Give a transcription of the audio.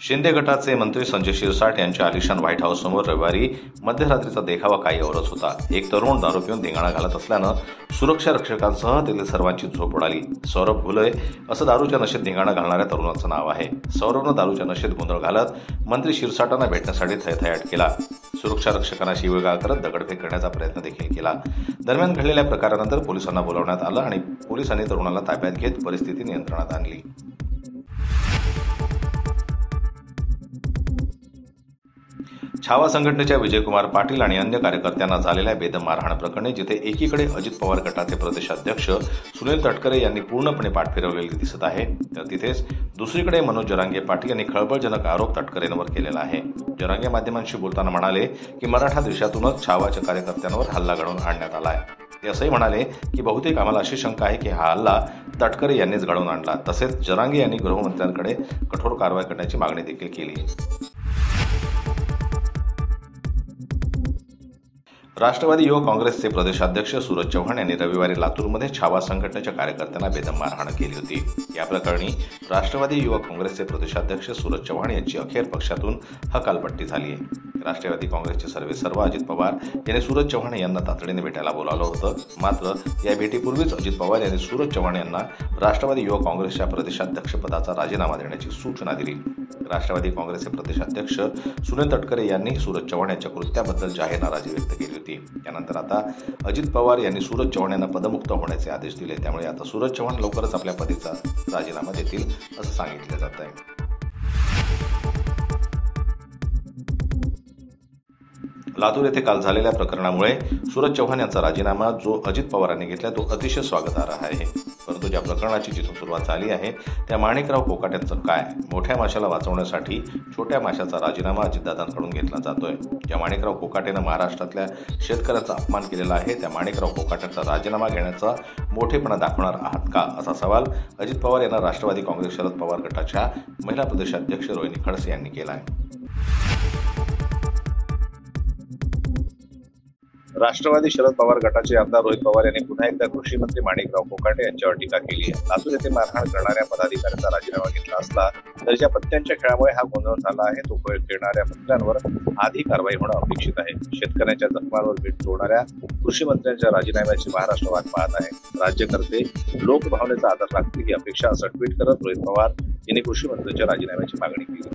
शिंदे गटाचे मंत्री संजय शिरसाट यांच्या आलिशान व्हाईट हाऊस समोर रविवारी मध्यरात्रीचा देखावा काही औरच होता। एक तरुण दारू पिऊन धिंगाणा घालत असल्यानं सुरक्षा रक्षकांसह तेथील सर्वांची झोप उडाली। सौरभ भुले असं दारूच्या नशेत धिंगाणा घालणाऱ्या तरुणाचं नाव आहे। सौरभनं दारूच्या नशेत गोंधळ घालत मंत्री शिरसाटांना भेटण्यासाठी थयथयाट केला। सुरक्षा रक्षकांना शिवीगाळ करत दगडफेक करण्याचा प्रयत्न देखील केला। दरम्यान घडलेल्या प्रकारानंतर पोलिसांना बोलावण्यात आलं आणि पोलिसांनी तरुणाला ताब्यात घेत परिस्थिती नियंत्रणात आणली। छावा संघटनेच्या विजयकुमार पाटील आणि अन्य कार्यकर्त्यांना झालेल्या बेदम मारहाण प्रकरणी जिथे एकीकडे अजित पवार गटाचे प्रदेशाध्यक्ष सुनील तटकरे यांनी पूर्णपणे पाठ फिरवलेली दिसत आहे, तर तिथेच दुसरीकडे मनोज जरांगे पाटील यांनी खळबळजनक आरोप तटकरेंवर केलेला आहे। जरांगे माध्यमांशी बोलताना म्हणाले की मराठा देशातूनच छावाच्या कार्यकर्त्यांवर हल्ला घडवून आणण्यात आला आहे। ते असंही म्हणाले की बहुतेक आम्हाला अशी शंका आहे की हा हल्ला तटकरे यांनीच घडवून आणला। तसेच जरांगे यांनी गृहमंत्र्यांकडे कठोर कारवाई करण्याची मागणी देखील केली आहे। राष्ट्रवादी युवक काँग्रेसचे प्रदेशाध्यक्ष सूरज चव्हाण यांनी रविवारी लातूरमध्ये छावा संघटनेच्या कार्यकर्त्यांना बेदम मारहाण केली होती। या प्रकरणी राष्ट्रवादी युवक काँग्रेसचे प्रदेशाध्यक्ष सूरज चव्हाण यांची अखेर पक्षातून हकालपट्टी झाली आहे। राष्ट्रवादी काँग्रेसचे सर्वेसर्वा अजित पवार यांनी सूरज चव्हाण यांना तातडीने भेटायला बोलावलं होतं। मात्र या भेटीपूर्वीच अजित पवार यांनी सूरज चव्हाण यांना राष्ट्रवादी युवक काँग्रेसच्या प्रदेशाध्यक्षपदाचा राजीनामा देण्याची सूचना दिली। राष्ट्रवादी काँग्रेसचे प्रदेशाध्यक्ष सुनील तटकरे यांनी सूरज चव्हाण यांच्या कृत्याबद्दल जाहीर नाराजी व्यक्त केली होती। त्यानंतर आता अजित पवार यांनी सूरज चव्हाण यांना पदमुक्त होण्याचे आदेश दिले। त्यामुळे आता सूरज चव्हाण लवकरच आपल्या पदाचा राजीनामा देतील असं सांगितलं जात आहे। लातूर येथे काल झालेल्या प्रकरणामुळे सूरज चव्हाण यांचा राजीनामा जो अजित पवारांनी घेतला तो अतिशय स्वागतार्ह आहे। परंतु ज्या प्रकरणाची जिथून सुरुवात झाली आहे त्या माणिकराव कोकाटेंचं काय? मोठ्या माशाला वाचवण्यासाठी छोट्या माशाचा राजीनामा अजितदादांकडून घेतला जातोय। ज्या माणिकराव कोकाटेनं महाराष्ट्रातल्या शेतकऱ्यांचा अपमान केलेला आहे त्या माणिकराव कोकाटेंचा राजीनामा घेण्याचा मोठेपणा दाखवणार आहात का, असा सवाल अजित पवार यांना राष्ट्रवादी काँग्रेस शरद पवार गटाच्या महिला प्रदेशाध्यक्ष रोहिणी खडसे यांनी केला आहे। राष्ट्रवादी शरद पवार गटाचे आमदार रोहित पवार यांनी पुन्हा एकदा कृषी मंत्री माणिकराव कोकाटे यांच्यावर टीका केली आहे। लातूर येथे मारहाण करणाऱ्या पदाधिकाऱ्यांचा राजीनामा घेतला असला तरी ज्या पत्त्यांच्या खेळामुळे हा गोंधळ झाला आहे तो खेळणाऱ्या मंत्र्यांवर आधी कारवाई होणं अपेक्षित आहे। शेतकऱ्यांच्या जखमांवर मीठ चोळणाऱ्या कृषी मंत्र्यांच्या राजीनाम्याची महाराष्ट्र वाट पाहत आहे। राज्यकर्ते लोकभावनेचा आदर राखतील ही अपेक्षा असं ट्विट करत रोहित पवार यांनी कृषी मंत्र्यांच्या राजीनाम्याची मागणी केली।